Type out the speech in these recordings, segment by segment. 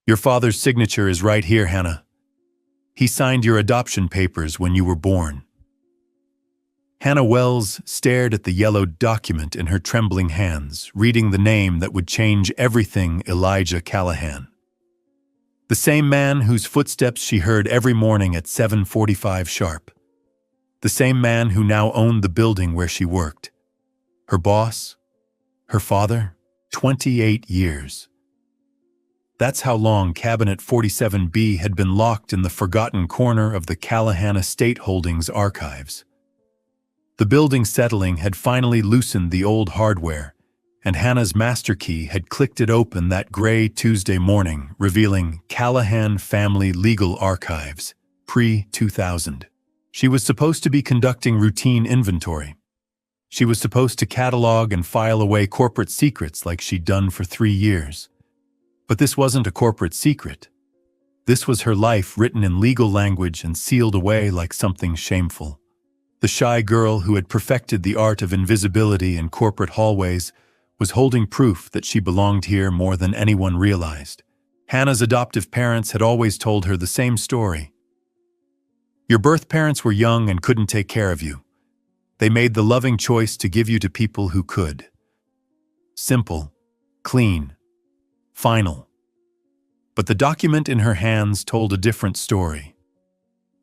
Your father's signature is right here, Hannah. He signed your adoption papers when you were born. Hannah Wells stared at the yellowed document in her trembling hands, reading the name that would change everything. Elijah Callahan. The same man whose footsteps she heard every morning at 7:45 sharp. The same man who now owned the building where she worked. Her boss? Her father? 28 years. That's how long Cabinet 47B had been locked in the forgotten corner of the Callahan Estate Holdings archives. The building settling had finally loosened the old hardware, and Hannah's master key had clicked it open that gray Tuesday morning, revealing Callahan Family Legal Archives, pre-2000. She was supposed to be conducting routine inventory. She was supposed to catalog and file away corporate secrets like she'd done for 3 years. But this wasn't a corporate secret. This was her life written in legal language and sealed away like something shameful. The shy girl who had perfected the art of invisibility in corporate hallways was holding proof that she belonged here more than anyone realized. Hannah's adoptive parents had always told her the same story. Your birth parents were young and couldn't take care of you. They made the loving choice to give you to people who could. Simple, clean, final. But the document in her hands told a different story.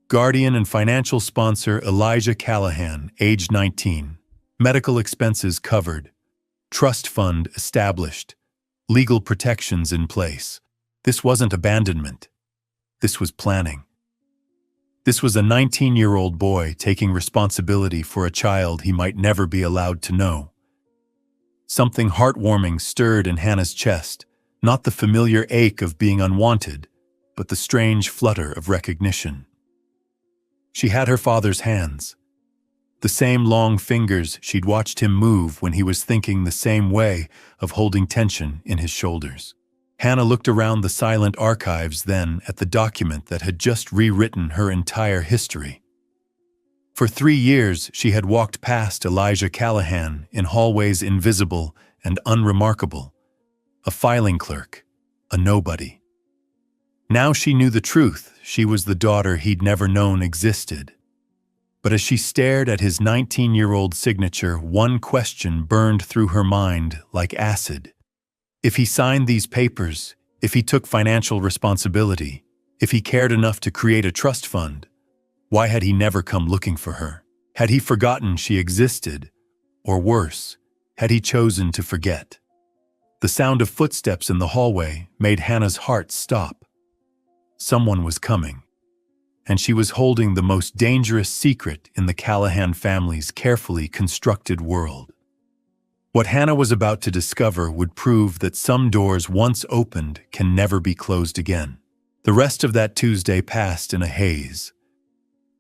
Guardian and financial sponsor Elijah Callahan, age 19. Medical expenses covered. Trust fund established. Legal protections in place. This wasn't abandonment. This was planning. This was a 19-year-old boy taking responsibility for a child he might never be allowed to know. Something heartwarming stirred in Hannah's chest, not the familiar ache of being unwanted, but the strange flutter of recognition. She had her father's hands, the same long fingers she'd watched him move when he was thinking the same way of holding tension in his shoulders. Hannah looked around the silent archives then at the document that had just rewritten her entire history. For 3 years, she had walked past Elijah Callahan in hallways invisible and unremarkable, a filing clerk, a nobody. Now she knew the truth. She was the daughter he'd never known existed. But as she stared at his 19-year-old signature, one question burned through her mind like acid. If he signed these papers, if he took financial responsibility, if he cared enough to create a trust fund, why had he never come looking for her? Had he forgotten she existed? Or worse, had he chosen to forget? The sound of footsteps in the hallway made Hannah's heart stop. Someone was coming, and she was holding the most dangerous secret in the Callahan family's carefully constructed world. What Hannah was about to discover would prove that some doors once opened can never be closed again. The rest of that Tuesday passed in a haze.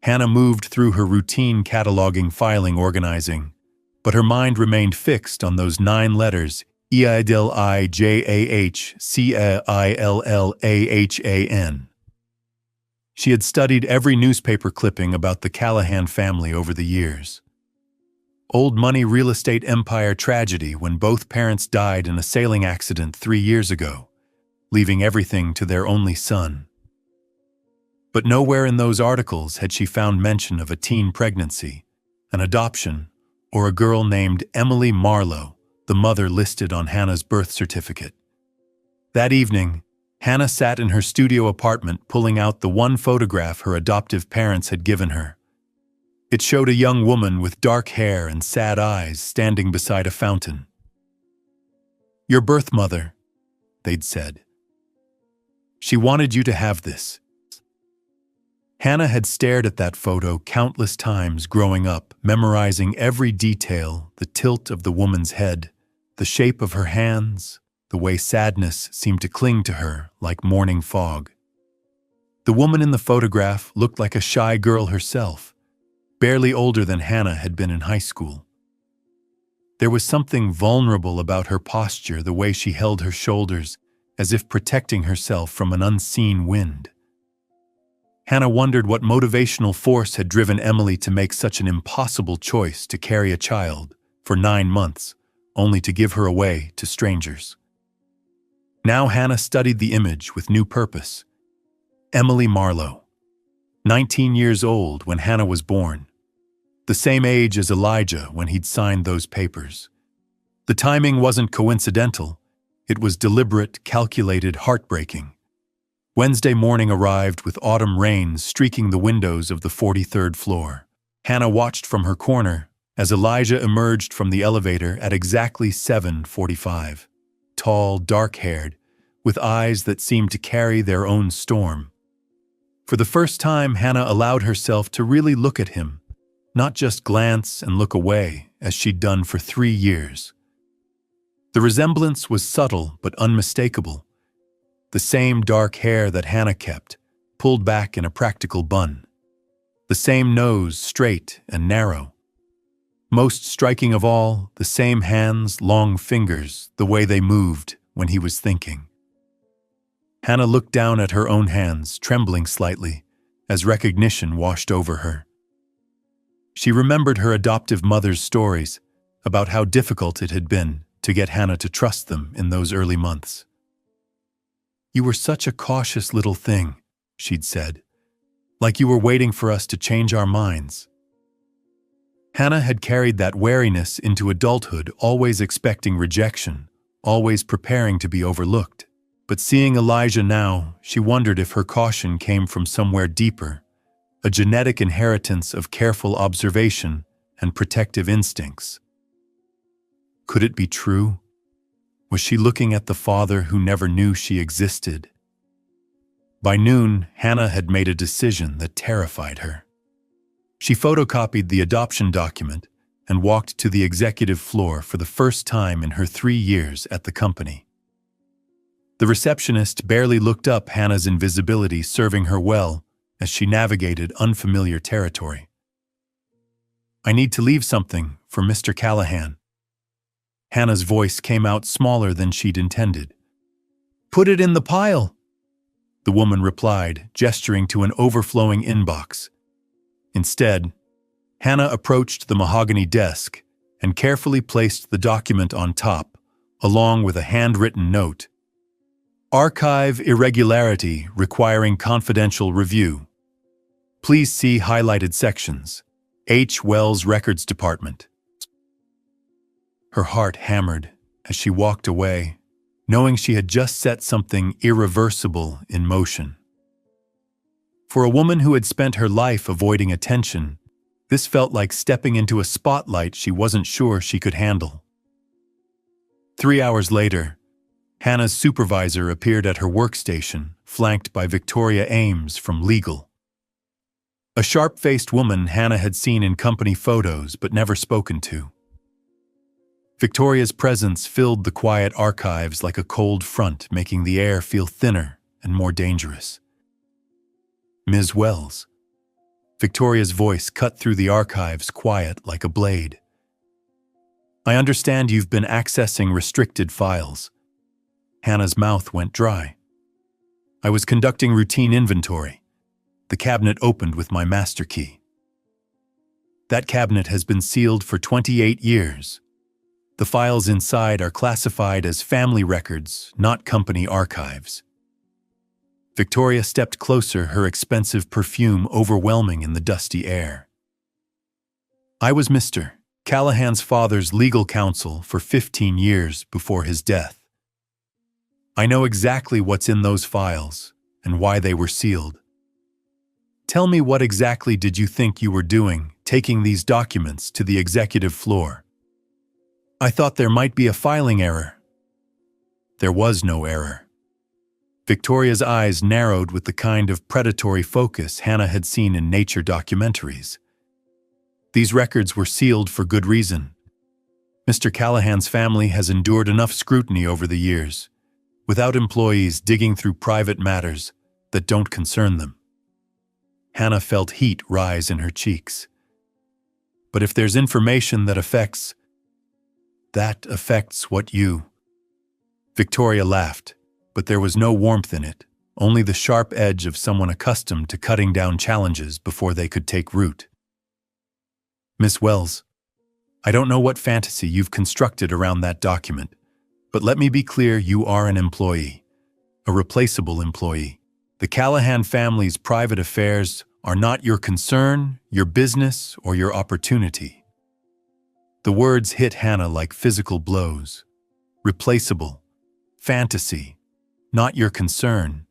Hannah moved through her routine cataloging, filing, organizing, but her mind remained fixed on those 9 letters, EIDLIJAHCAILLAHAN. She had studied every newspaper clipping about the Callahan family over the years. Old money real estate empire tragedy when both parents died in a sailing accident 3 years ago, leaving everything to their only son. But nowhere in those articles had she found mention of a teen pregnancy, an adoption, or a girl named Emily Marlowe, the mother listed on Hannah's birth certificate. That evening, Hannah sat in her studio apartment pulling out the one photograph her adoptive parents had given her. It showed a young woman with dark hair and sad eyes standing beside a fountain. "Your birth mother," they'd said. "She wanted you to have this." Hannah had stared at that photo countless times growing up, memorizing every detail, the tilt of the woman's head, the shape of her hands, the way sadness seemed to cling to her like morning fog. The woman in the photograph looked like a shy girl herself, barely older than Hannah had been in high school. There was something vulnerable about her posture, the way she held her shoulders, as if protecting herself from an unseen wind. Hannah wondered what motivational force had driven Emily to make such an impossible choice to carry a child for 9 months, only to give her away to strangers. Now Hannah studied the image with new purpose. Emily Marlowe, 19 years old when Hannah was born. The same age as Elijah when he'd signed those papers. The timing wasn't coincidental. It was deliberate, calculated, heartbreaking. Wednesday morning arrived with autumn rains streaking the windows of the 43rd floor. Hannah watched from her corner as Elijah emerged from the elevator at exactly 7:45. Tall, dark-haired, with eyes that seemed to carry their own storm. For the first time, Hannah allowed herself to really look at him, not just glance and look away, as she'd done for 3 years. The resemblance was subtle but unmistakable. The same dark hair that Hannah kept, pulled back in a practical bun. The same nose, straight and narrow. Most striking of all, the same hands, long fingers, the way they moved when he was thinking. Hannah looked down at her own hands, trembling slightly, as recognition washed over her. She remembered her adoptive mother's stories about how difficult it had been to get Hannah to trust them in those early months. "You were such a cautious little thing," she'd said, "like you were waiting for us to change our minds." Hannah had carried that wariness into adulthood, always expecting rejection, always preparing to be overlooked. But seeing Elijah now, she wondered if her caution came from somewhere deeper, a genetic inheritance of careful observation and protective instincts. Could it be true? Was she looking at the father who never knew she existed? By noon, Hannah had made a decision that terrified her. She photocopied the adoption document and walked to the executive floor for the first time in her 3 years at the company. The receptionist barely looked up Hannah's invisibility, serving her well as she navigated unfamiliar territory. "I need to leave something for Mr. Callahan." Hannah's voice came out smaller than she'd intended. "Put it in the pile," the woman replied, gesturing to an overflowing inbox. Instead, Hannah approached the mahogany desk and carefully placed the document on top, along with a handwritten note. "Archive irregularity requiring confidential review. Please see highlighted sections. H. Wells Records Department." Her heart hammered as she walked away, knowing she had just set something irreversible in motion. For a woman who had spent her life avoiding attention, this felt like stepping into a spotlight she wasn't sure she could handle. 3 hours later, Hannah's supervisor appeared at her workstation, flanked by Victoria Ames from legal. A sharp-faced woman Hannah had seen in company photos but never spoken to. Victoria's presence filled the quiet archives like a cold front, making the air feel thinner and more dangerous. "Ms. Wells." Victoria's voice cut through the archives, quiet like a blade. "I understand you've been accessing restricted files." Hannah's mouth went dry. "I was conducting routine inventory. The cabinet opened with my master key." "That cabinet has been sealed for 28 years. The files inside are classified as family records, not company archives." Victoria stepped closer, her expensive perfume overwhelming in the dusty air. "I was Mr. Callahan's father's legal counsel for 15 years before his death. I know exactly what's in those files and why they were sealed. Tell me, what exactly did you think you were doing, taking these documents to the executive floor?" "I thought there might be a filing error." There was no error. Victoria's eyes narrowed with the kind of predatory focus Hannah had seen in nature documentaries. "These records were sealed for good reason. Mr. Callahan's family has endured enough scrutiny over the years, without employees digging through private matters that don't concern them." Hannah felt heat rise in her cheeks. "But if there's information that affects what you..." Victoria laughed, but there was no warmth in it, only the sharp edge of someone accustomed to cutting down challenges before they could take root. "Miss Wells, I don't know what fantasy you've constructed around that document, But let me be clear, you are an employee, a replaceable employee. The Callahan family's private affairs are not your concern, your business, or your opportunity. The words hit Hannah like physical blows. Replaceable, fantasy, not your concern.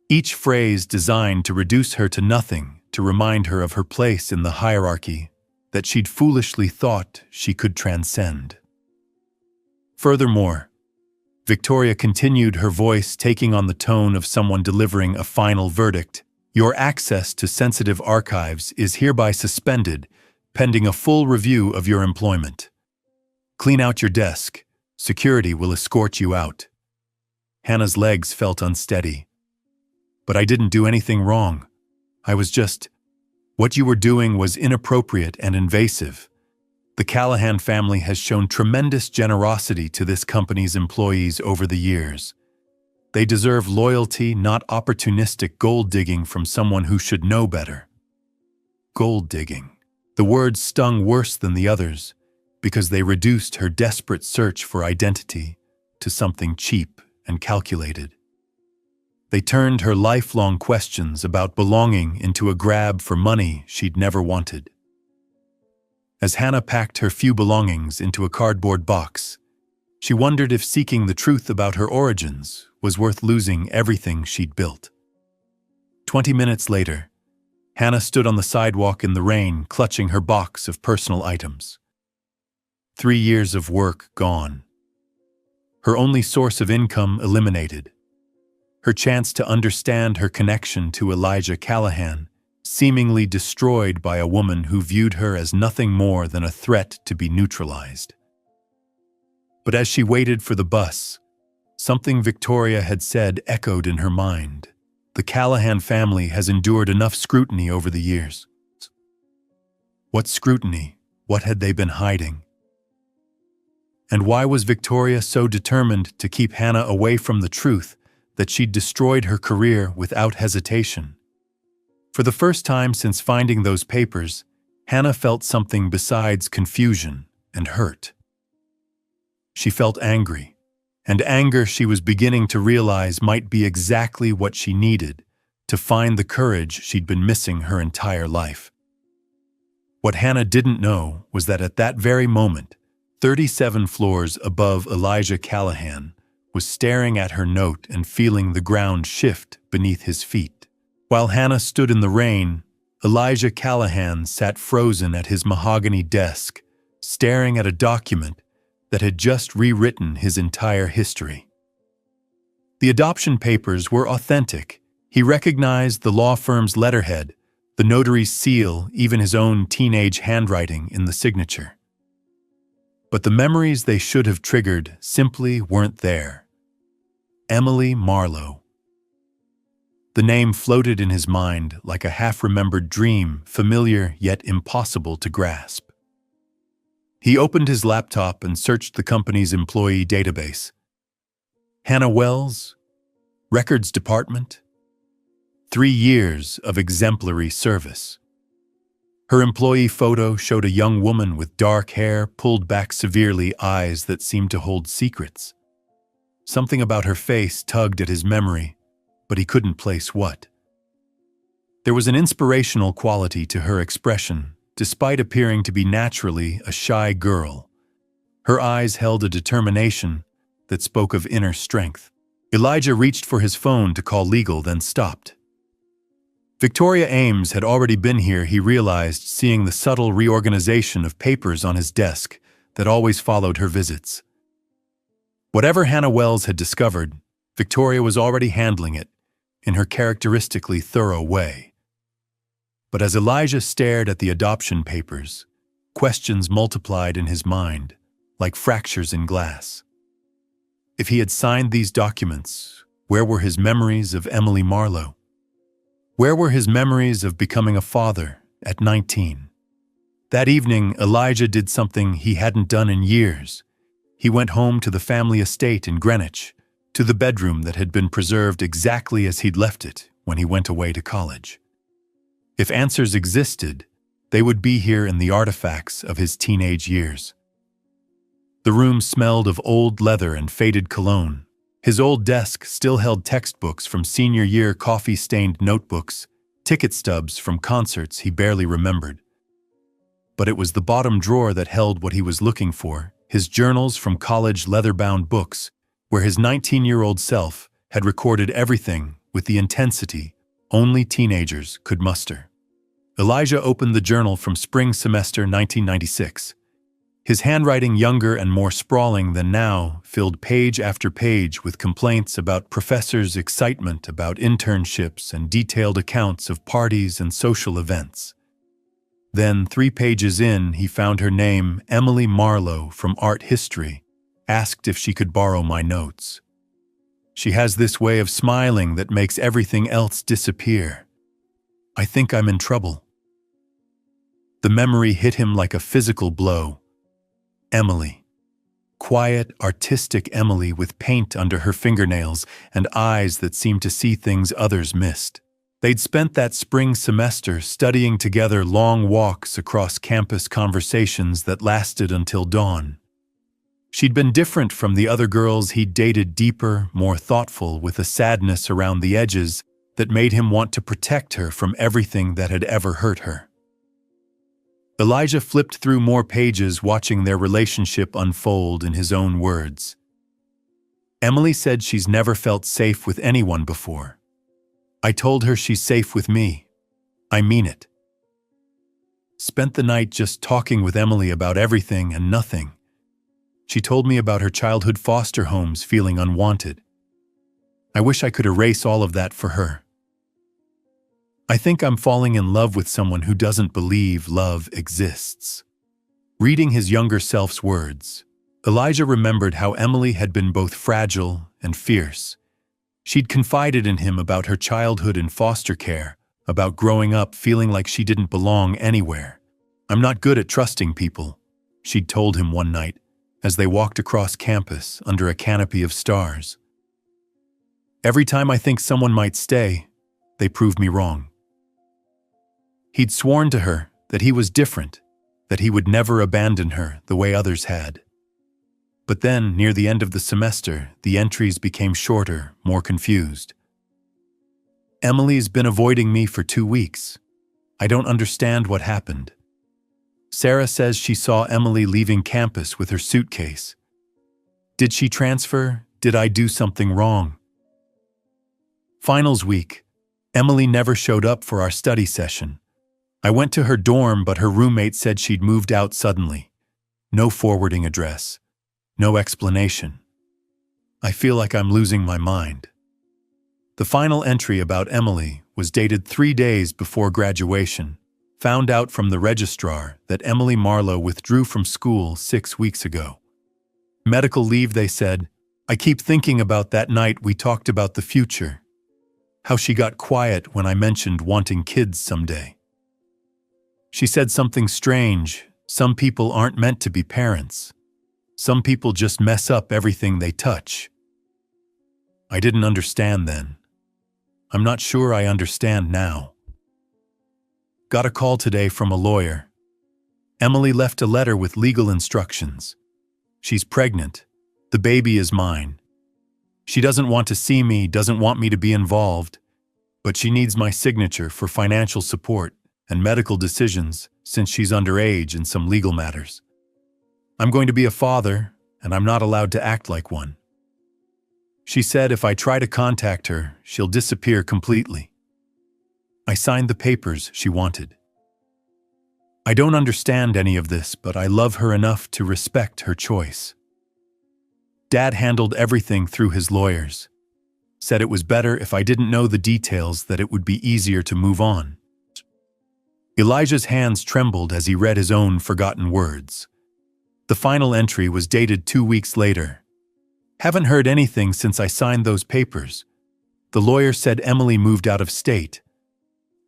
Each phrase designed to reduce her to nothing, to remind her of her place in the hierarchy that she'd foolishly thought she could transcend. Furthermore, Victoria continued, her voice taking on the tone of someone delivering a final verdict. Your access to sensitive archives is hereby suspended, pending a full review of your employment. Clean out your desk. Security will escort you out. Hannah's legs felt unsteady. But I didn't do anything wrong. I was just... What you were doing was inappropriate and invasive. The Callahan family has shown tremendous generosity to this company's employees over the years. They deserve loyalty, not opportunistic gold digging from someone who should know better. Gold digging. The words stung worse than the others because they reduced her desperate search for identity to something cheap and calculated. They turned her lifelong questions about belonging into a grab for money she'd never wanted. As Hannah packed her few belongings into a cardboard box, she wondered if seeking the truth about her origins was worth losing everything she'd built. 20 minutes later, Hannah stood on the sidewalk in the rain, clutching her box of personal items. 3 years of work gone. Her only source of income eliminated. Her chance to understand her connection to Elijah Callahan seemingly destroyed by a woman who viewed her as nothing more than a threat to be neutralized. But as she waited for the bus, something Victoria had said echoed in her mind. The Callahan family has endured enough scrutiny over the years. What scrutiny? What had they been hiding? And why was Victoria so determined to keep Hannah away from the truth that she'd destroyed her career without hesitation? For the first time since finding those papers, Hannah felt something besides confusion and hurt. She felt angry, and anger she was beginning to realize might be exactly what she needed to find the courage she'd been missing her entire life. What Hannah didn't know was that at that very moment, 37 floors above Elijah Callahan was staring at her note and feeling the ground shift beneath his feet. While Hannah stood in the rain, Elijah Callahan sat frozen at his mahogany desk, staring at a document that had just rewritten his entire history. The adoption papers were authentic. He recognized the law firm's letterhead, the notary's seal, even his own teenage handwriting in the signature. But the memories they should have triggered simply weren't there. Emily Marlowe. The name floated in his mind like a half-remembered dream, familiar yet impossible to grasp. He opened his laptop and searched the company's employee database. Hannah Wells, Records Department, 3 years of exemplary service. Her employee photo showed a young woman with dark hair, pulled back severely, eyes that seemed to hold secrets. Something about her face tugged at his memory, but he couldn't place what. There was an inspirational quality to her expression, despite appearing to be naturally a shy girl. Her eyes held a determination that spoke of inner strength. Elijah reached for his phone to call legal, then stopped. Victoria Ames had already been here, he realized, seeing the subtle reorganization of papers on his desk that always followed her visits. Whatever Hannah Wells had discovered, Victoria was already handling it in her characteristically thorough way. But as Elijah stared at the adoption papers, questions multiplied in his mind, like fractures in glass. If he had signed these documents, where were his memories of Emily Marlowe? Where were his memories of becoming a father at 19? That evening, Elijah did something he hadn't done in years. He went home to the family estate in Greenwich, to the bedroom that had been preserved exactly as he'd left it when he went away to college. If answers existed, they would be here in the artifacts of his teenage years. The room smelled of old leather and faded cologne. His old desk still held textbooks from senior year, coffee-stained notebooks, ticket stubs from concerts he barely remembered. But it was the bottom drawer that held what he was looking for, his journals from college leather-bound books, where his 19-year-old self had recorded everything with the intensity only teenagers could muster. Elijah opened the journal from spring semester 1996. His handwriting, younger and more sprawling than now, filled page after page with complaints about professors' excitement about internships and detailed accounts of parties and social events. Then, 3 pages in, he found her name, Emily Marlowe from Art History, asked if she could borrow my notes. She has this way of smiling that makes everything else disappear. I think I'm in trouble. The memory hit him like a physical blow. Emily. Quiet, artistic Emily with paint under her fingernails and eyes that seemed to see things others missed. They'd spent that spring semester studying together, long walks across campus, conversations that lasted until dawn. She'd been different from the other girls he'd dated, deeper, more thoughtful, with a sadness around the edges that made him want to protect her from everything that had ever hurt her. Elijah flipped through more pages, watching their relationship unfold in his own words. Emily said she's never felt safe with anyone before. I told her she's safe with me. I mean it. Spent the night just talking with Emily about everything and nothing. She told me about her childhood foster homes, feeling unwanted. I wish I could erase all of that for her. I think I'm falling in love with someone who doesn't believe love exists. Reading his younger self's words, Elijah remembered how Emily had been both fragile and fierce. She'd confided in him about her childhood in foster care, about growing up feeling like she didn't belong anywhere. I'm not good at trusting people, she'd told him one night, as they walked across campus under a canopy of stars. Every time I think someone might stay, they prove me wrong. He'd sworn to her that he was different, that he would never abandon her the way others had. But then, near the end of the semester, the entries became shorter, more confused. Emily's been avoiding me for 2 weeks. I don't understand what happened. Sarah says she saw Emily leaving campus with her suitcase. Did she transfer? Did I do something wrong? Finals week, Emily never showed up for our study session. I went to her dorm, but her roommate said she'd moved out suddenly. No forwarding address. No explanation. I feel like I'm losing my mind. The final entry about Emily was dated 3 days before graduation. Found out from the registrar that Emily Marlowe withdrew from school 6 weeks ago. Medical leave, they said. I keep thinking about that night we talked about the future. How she got quiet when I mentioned wanting kids someday. She said something strange. Some people aren't meant to be parents. Some people just mess up everything they touch. I didn't understand then. I'm not sure I understand now. Got a call today from a lawyer. Emily left a letter with legal instructions. She's pregnant. The baby is mine. She doesn't want to see me, doesn't want me to be involved, but she needs my signature for financial support and medical decisions since she's underage in some legal matters. I'm going to be a father, and I'm not allowed to act like one. She said if I try to contact her, she'll disappear completely. I signed the papers she wanted. I don't understand any of this, but I love her enough to respect her choice. Dad handled everything through his lawyers. Said it was better if I didn't know the details, that it would be easier to move on. Elijah's hands trembled as he read his own forgotten words. The final entry was dated 2 weeks later. Haven't heard anything since I signed those papers. The lawyer said Emily moved out of state.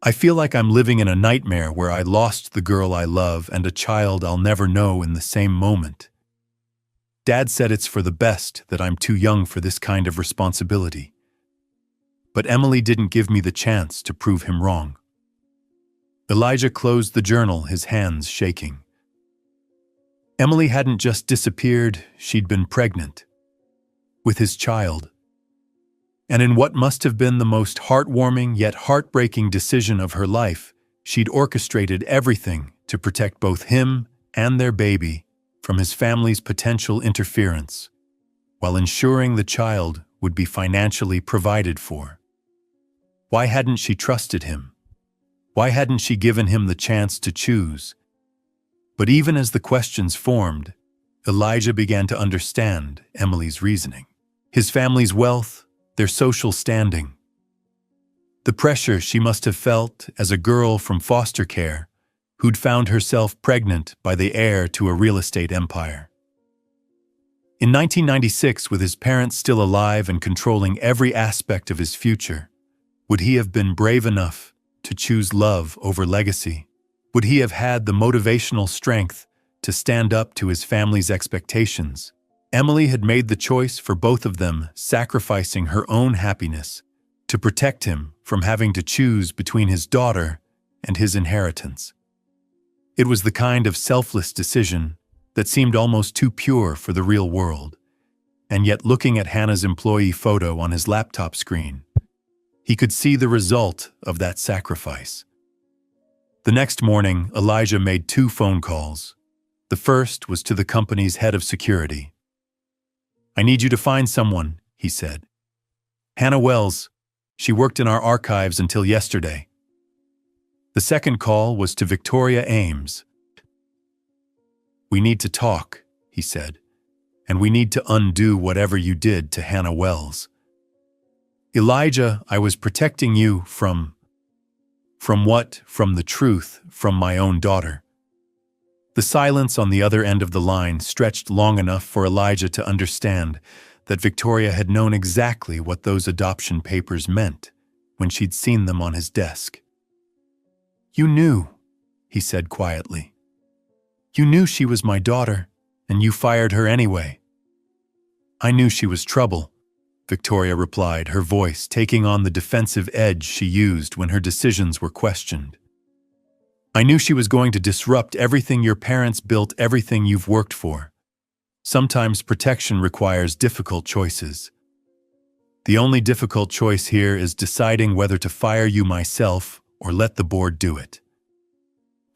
I feel like I'm living in a nightmare where I lost the girl I love and a child I'll never know in the same moment. Dad said it's for the best that I'm too young for this kind of responsibility. But Emily didn't give me the chance to prove him wrong. Elijah closed the journal, his hands shaking. Emily hadn't just disappeared, she'd been pregnant. With his child. And in what must have been the most heartwarming yet heartbreaking decision of her life, she'd orchestrated everything to protect both him and their baby from his family's potential interference, while ensuring the child would be financially provided for. Why hadn't she trusted him? Why hadn't she given him the chance to choose? But even as the questions formed, Elijah began to understand Emily's reasoning. His family's wealth, their social standing. The pressure she must have felt as a girl from foster care who'd found herself pregnant by the heir to a real estate empire. In 1996, with his parents still alive and controlling every aspect of his future, would he have been brave enough to choose love over legacy? Would he have had the motivational strength to stand up to his family's expectations? Emily had made the choice for both of them, sacrificing her own happiness to protect him from having to choose between his daughter and his inheritance. It was the kind of selfless decision that seemed almost too pure for the real world, and yet looking at Hannah's employee photo on his laptop screen, he could see the result of that sacrifice. The next morning, Elijah made 2 phone calls. The first was to the company's head of security. "I need you to find someone," he said. "Hannah Wells. She worked in our archives until yesterday." The second call was to Victoria Ames. "We need to talk," he said, "and we need to undo whatever you did to Hannah Wells." "Elijah, I was protecting you from what? From the truth, from my own daughter." The silence on the other end of the line stretched long enough for Elijah to understand that Victoria had known exactly what those adoption papers meant when she'd seen them on his desk. "You knew," he said quietly. "You knew she was my daughter, and you fired her anyway." "I knew she was trouble," Victoria replied, her voice taking on the defensive edge she used when her decisions were questioned. "I knew she was going to disrupt everything your parents built, everything you've worked for. Sometimes protection requires difficult choices. The only difficult choice here is deciding whether to fire you myself or let the board do it."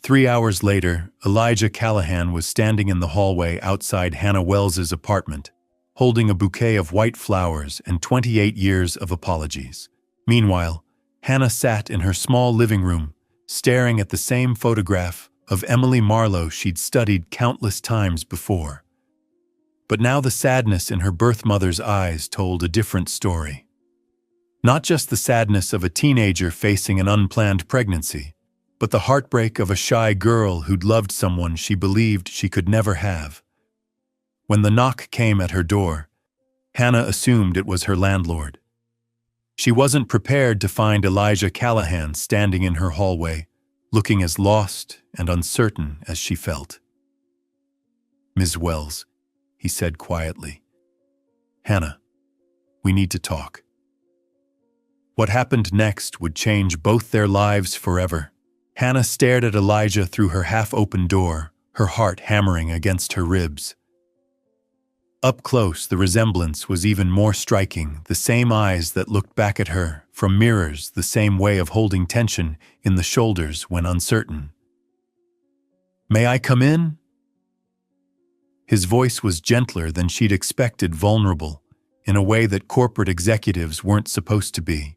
3 hours later, Elijah Callahan was standing in the hallway outside Hannah Wells's apartment, holding a bouquet of white flowers and 28 years of apologies. Meanwhile, Hannah sat in her small living room, staring at the same photograph of Emily Marlowe she'd studied countless times before. But now the sadness in her birth mother's eyes told a different story. Not just the sadness of a teenager facing an unplanned pregnancy, but the heartbreak of a shy girl who'd loved someone she believed she could never have. When the knock came at her door, Hannah assumed it was her landlord. She wasn't prepared to find Elijah Callahan standing in her hallway, looking as lost and uncertain as she felt. "Ms. Wells," he said quietly. "Hannah, we need to talk." What happened next would change both their lives forever. Hannah stared at Elijah through her half-open door, her heart hammering against her ribs. Up close, the resemblance was even more striking, the same eyes that looked back at her from mirrors, the same way of holding tension in the shoulders when uncertain. "May I come in?" His voice was gentler than she'd expected, vulnerable, in a way that corporate executives weren't supposed to be.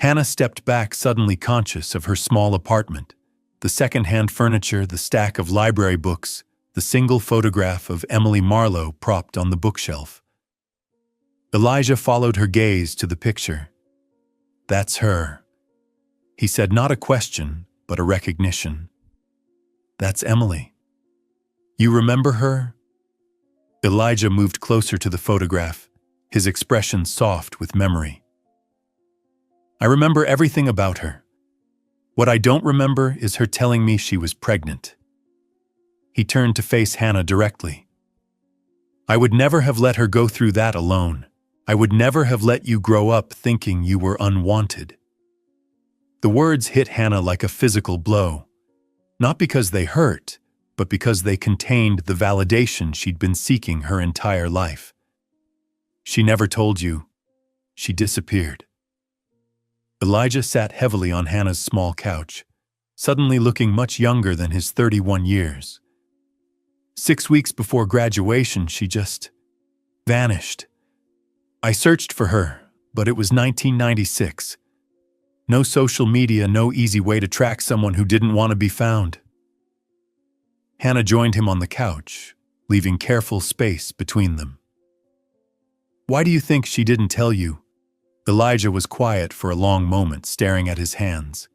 Hannah stepped back, suddenly conscious of her small apartment, the second-hand furniture, the stack of library books, the single photograph of Emily Marlowe propped on the bookshelf. Elijah followed her gaze to the picture. "That's her," he said, not a question, but a recognition. "That's Emily. You remember her?" Elijah moved closer to the photograph, his expression soft with memory. "I remember everything about her. What I don't remember is her telling me she was pregnant." He turned to face Hannah directly. "I would never have let her go through that alone. I would never have let you grow up thinking you were unwanted." The words hit Hannah like a physical blow, not because they hurt, but because they contained the validation she'd been seeking her entire life. She never told you. She disappeared. Elijah sat heavily on Hannah's small couch, suddenly looking much younger than his 31 years. 6 weeks before graduation, she just vanished. I searched for her, but it was 1996. No social media, no easy way to track someone who didn't want to be found. Hannah joined him on the couch, leaving careful space between them. Why do you think she didn't tell you? Elijah was quiet for a long moment, staring at his hands.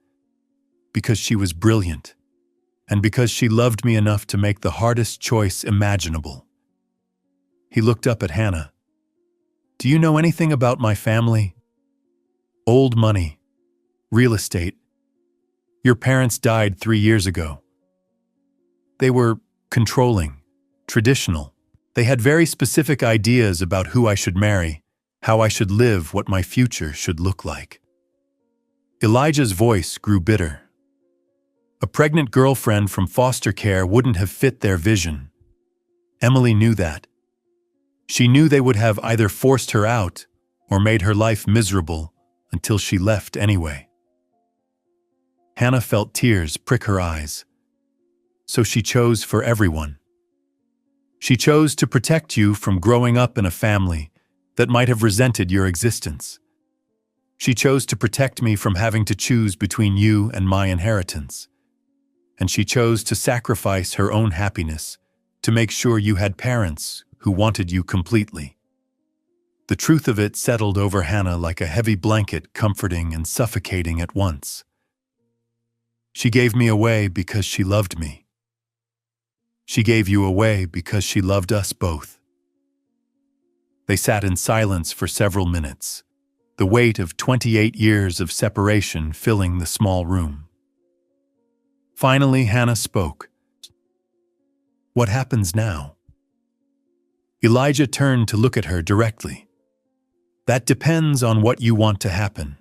Because she was brilliant, and because she loved me enough to make the hardest choice imaginable. He looked up at Hannah. Do you know anything about my family? Old money. Real estate. Your parents died 3 years ago. They were controlling, traditional. They had very specific ideas about who I should marry, how I should live, what my future should look like. Elijah's voice grew bitter. A pregnant girlfriend from foster care wouldn't have fit their vision. Emily knew that. She knew they would have either forced her out or made her life miserable until she left anyway. Hannah felt tears prick her eyes. So she chose for everyone. She chose to protect you from growing up in a family that might have resented your existence. She chose to protect me from having to choose between you and my inheritance. And she chose to sacrifice her own happiness to make sure you had parents who wanted you completely. The truth of it settled over Hannah like a heavy blanket, comforting and suffocating at once. She gave me away because she loved me. She gave you away because she loved us both. They sat in silence for several minutes, the weight of 28 years of separation filling the small room. Finally, Hannah spoke. What happens now? Elijah turned to look at her directly. That depends on what you want to happen.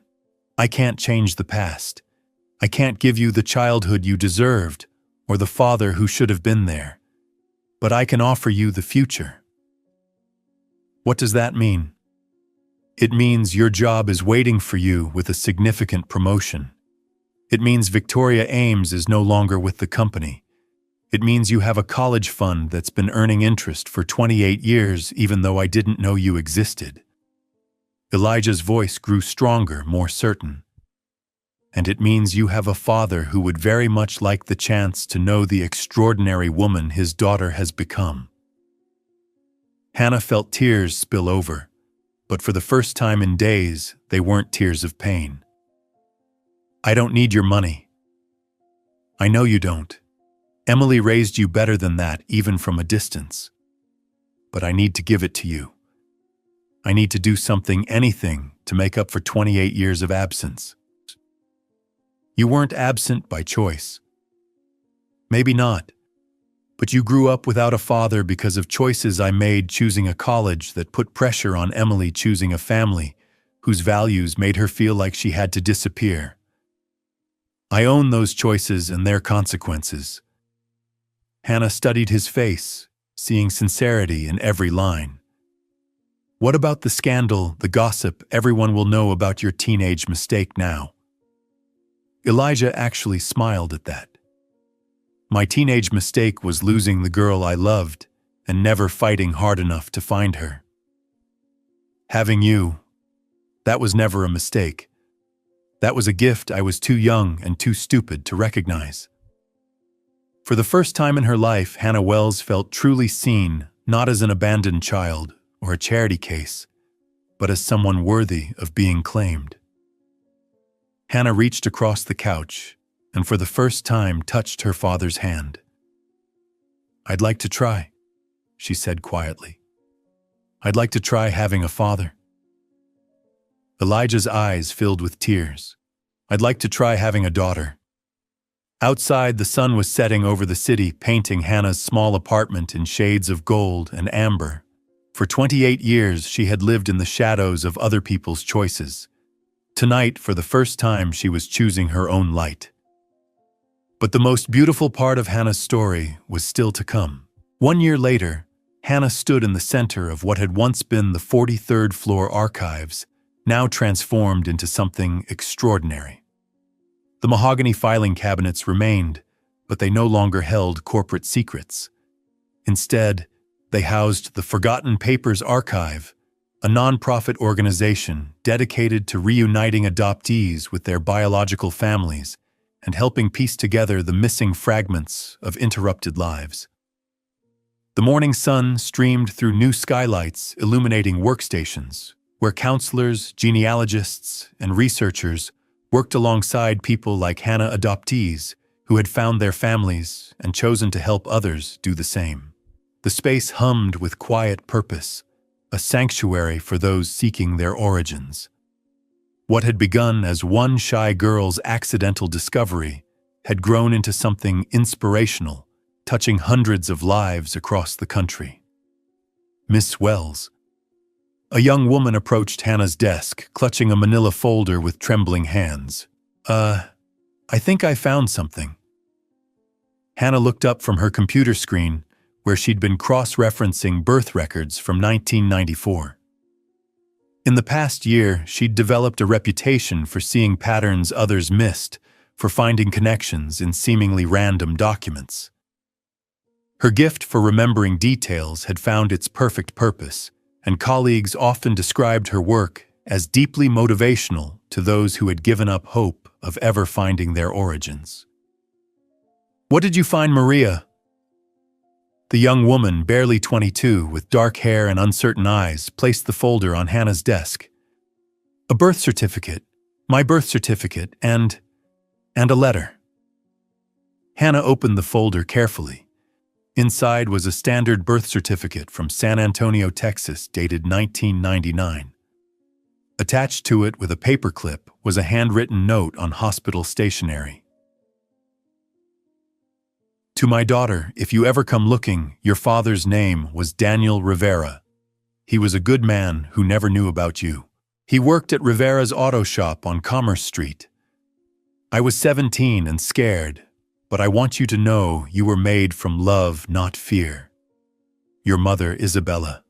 I can't change the past. I can't give you the childhood you deserved or the father who should have been there. But I can offer you the future. What does that mean? It means your job is waiting for you with a significant promotion. It means Victoria Ames is no longer with the company. It means you have a college fund that's been earning interest for 28 years even though I didn't know you existed. Elijah's voice grew stronger, more certain. And it means you have a father who would very much like the chance to know the extraordinary woman his daughter has become. Hannah felt tears spill over, but for the first time in days, they weren't tears of pain. I don't need your money. I know you don't. Emily raised you better than that, even from a distance. But I need to give it to you. I need to do something, anything, to make up for 28 years of absence. You weren't absent by choice. Maybe not. But you grew up without a father because of choices I made, choosing a college that put pressure on Emily, choosing a family whose values made her feel like she had to disappear. I own those choices and their consequences. Hannah studied his face, seeing sincerity in every line. What about the scandal, the gossip everyone will know about your teenage mistake now? Elijah actually smiled at that. My teenage mistake was losing the girl I loved and never fighting hard enough to find her. Having you, that was never a mistake. That was a gift I was too young and too stupid to recognize. For the first time in her life, Hannah Wells felt truly seen, not as an abandoned child or a charity case, but as someone worthy of being claimed. Hannah reached across the couch and for the first time touched her father's hand. I'd like to try, she said quietly. I'd like to try having a father. Elijah's eyes filled with tears. I'd like to try having a daughter. Outside, the sun was setting over the city, painting Hannah's small apartment in shades of gold and amber. For 28 years, she had lived in the shadows of other people's choices. Tonight, for the first time, she was choosing her own light. But the most beautiful part of Hannah's story was still to come. 1 year later, Hannah stood in the center of what had once been the 43rd floor archives, now transformed into something extraordinary. The mahogany filing cabinets remained, but they no longer held corporate secrets. Instead, they housed the Forgotten Papers Archive, a nonprofit organization dedicated to reuniting adoptees with their biological families and helping piece together the missing fragments of interrupted lives. The morning sun streamed through new skylights illuminating workstations, where counselors, genealogists, and researchers worked alongside people like Hannah adoptees who had found their families and chosen to help others do the same. The space hummed with quiet purpose, a sanctuary for those seeking their origins. What had begun as one shy girl's accidental discovery had grown into something inspirational, touching hundreds of lives across the country. Miss Wells. A young woman approached Hannah's desk, clutching a manila folder with trembling hands. I think I found something." Hannah looked up from her computer screen, where she'd been cross-referencing birth records from 1994. In the past year, she'd developed a reputation for seeing patterns others missed, for finding connections in seemingly random documents. Her gift for remembering details had found its perfect purpose, and colleagues often described her work as deeply motivational to those who had given up hope of ever finding their origins. "What did you find, Maria?" The young woman, barely 22, with dark hair and uncertain eyes, placed the folder on Hannah's desk. "A birth certificate, my birth certificate, and a letter." Hannah opened the folder carefully. Inside was a standard birth certificate from San Antonio, Texas, dated 1999. Attached to it with a paperclip was a handwritten note on hospital stationery. "To my daughter, if you ever come looking, your father's name was Daniel Rivera. He was a good man who never knew about you. He worked at Rivera's auto shop on Commerce Street. I was 17 and scared, but I want you to know you were made from love, not fear. Your mother, Isabella."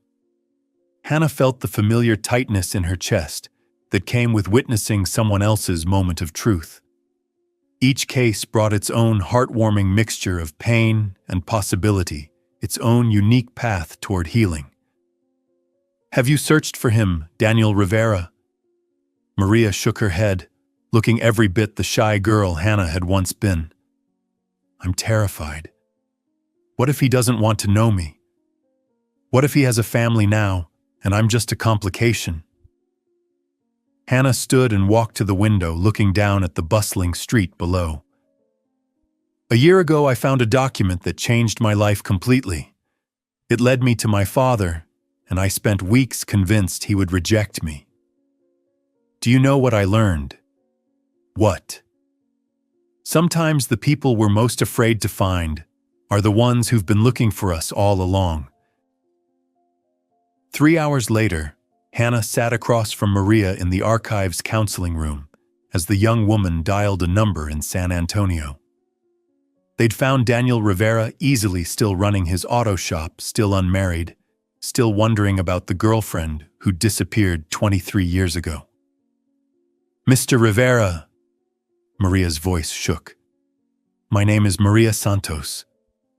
Hannah felt the familiar tightness in her chest that came with witnessing someone else's moment of truth. Each case brought its own heartwarming mixture of pain and possibility, its own unique path toward healing. "Have you searched for him, Daniel Rivera?" Maria shook her head, looking every bit the shy girl Hannah had once been. "I'm terrified. What if he doesn't want to know me? What if he has a family now, and I'm just a complication?" Hannah stood and walked to the window, looking down at the bustling street below. "A year ago, I found a document that changed my life completely. It led me to my father, and I spent weeks convinced he would reject me. Do you know what I learned?" "What?" "Sometimes the people we're most afraid to find are the ones who've been looking for us all along." 3 hours later, Hannah sat across from Maria in the archive's counseling room as the young woman dialed a number in San Antonio. They'd found Daniel Rivera easily still running his auto shop, still unmarried, still wondering about the girlfriend who disappeared 23 years ago. "Mr. Rivera," Maria's voice shook. "My name is Maria Santos.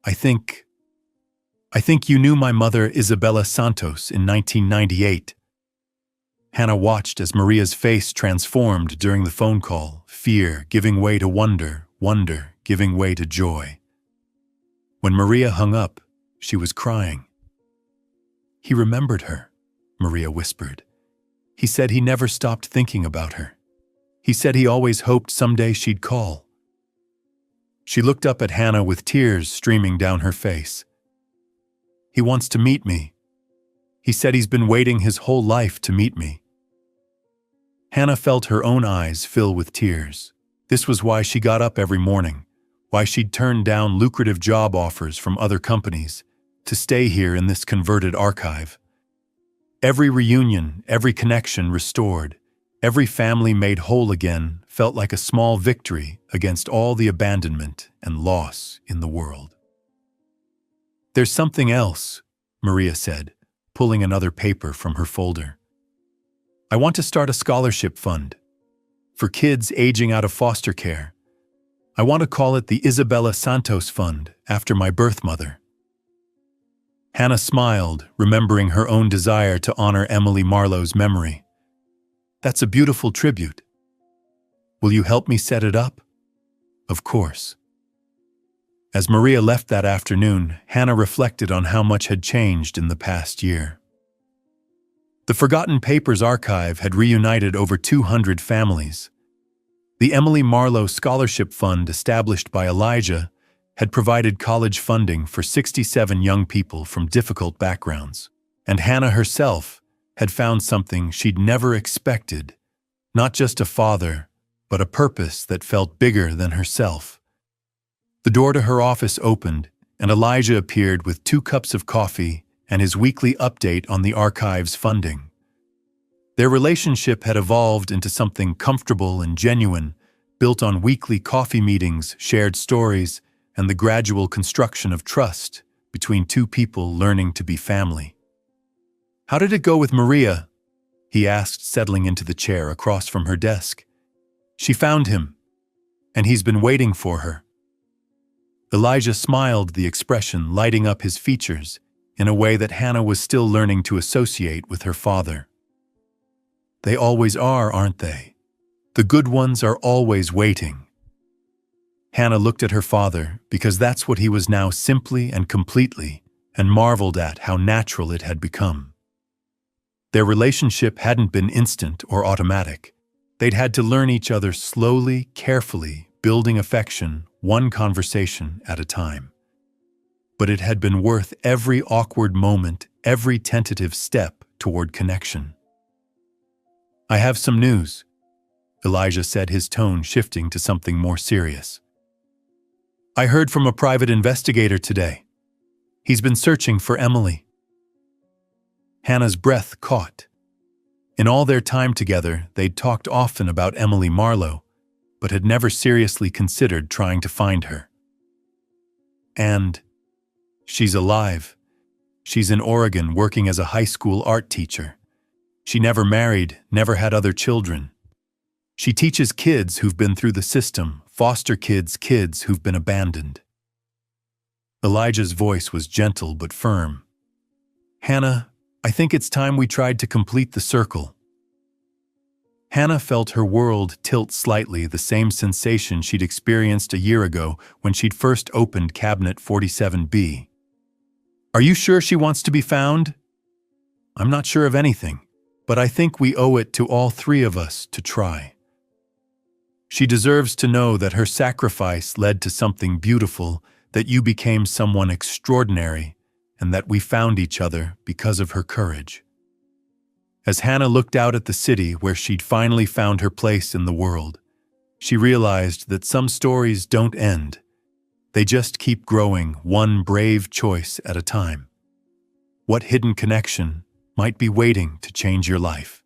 I think you knew my mother, Isabella Santos, in 1998. Hannah watched as Maria's face transformed during the phone call, fear giving way to wonder, wonder giving way to joy. When Maria hung up, she was crying. "He remembered her," Maria whispered. "He said he never stopped thinking about her. He said he always hoped someday she'd call." She looked up at Hannah with tears streaming down her face. "He wants to meet me. He said he's been waiting his whole life to meet me." Hannah felt her own eyes fill with tears. This was why she got up every morning, why she'd turned down lucrative job offers from other companies to stay here in this converted archive. Every reunion, every connection restored, every family made whole again felt like a small victory against all the abandonment and loss in the world. "There's something else," Maria said, pulling another paper from her folder. "I want to start a scholarship fund for kids aging out of foster care. I want to call it the Isabella Santos Fund, after my birth mother." Hannah smiled, remembering her own desire to honor Emily Marlowe's memory. "That's a beautiful tribute. Will you help me set it up?" "Of course." As Maria left that afternoon, Hannah reflected on how much had changed in the past year. The Forgotten Papers archive had reunited over 200 families. The Emily Marlowe Scholarship Fund, established by Elijah, had provided college funding for 67 young people from difficult backgrounds. And Hannah herself had found something she'd never expected, not just a father, but a purpose that felt bigger than herself. The door to her office opened, and Elijah appeared with 2 cups of coffee and his weekly update on the archive's funding. Their relationship had evolved into something comfortable and genuine, built on weekly coffee meetings, shared stories, and the gradual construction of trust between 2 people learning to be family. "How did it go with Maria?" he asked, settling into the chair across from her desk. "She found him, and he's been waiting for her." Elijah smiled, the expression lighting up his features in a way that Hannah was still learning to associate with her father. "They always are, aren't they? The good ones are always waiting." Hannah looked at her father, because that's what he was now, simply and completely, and marveled at how natural it had become. Their relationship hadn't been instant or automatic. They'd had to learn each other slowly, carefully, building affection, one conversation at a time. But it had been worth every awkward moment, every tentative step toward connection. "I have some news," Elijah said, his tone shifting to something more serious. "I heard from a private investigator today. He's been searching for Emily." Hannah's breath caught. In all their time together, they'd talked often about Emily Marlowe, but had never seriously considered trying to find her. "And she's alive. She's in Oregon working as a high school art teacher. She never married, never had other children. She teaches kids who've been through the system, foster kids who've been abandoned." Elijah's voice was gentle but firm. "Hannah, I think it's time we tried to complete the circle." Hannah felt her world tilt slightly, the same sensation she'd experienced a year ago when she'd first opened Cabinet 47B. "Are you sure she wants to be found?" "I'm not sure of anything, but I think we owe it to all 3 of us to try. She deserves to know that her sacrifice led to something beautiful, that you became someone extraordinary, and that we found each other because of her courage." As Hannah looked out at the city where she'd finally found her place in the world, she realized that some stories don't end. They just keep growing, one brave choice at a time. What hidden connection might be waiting to change your life?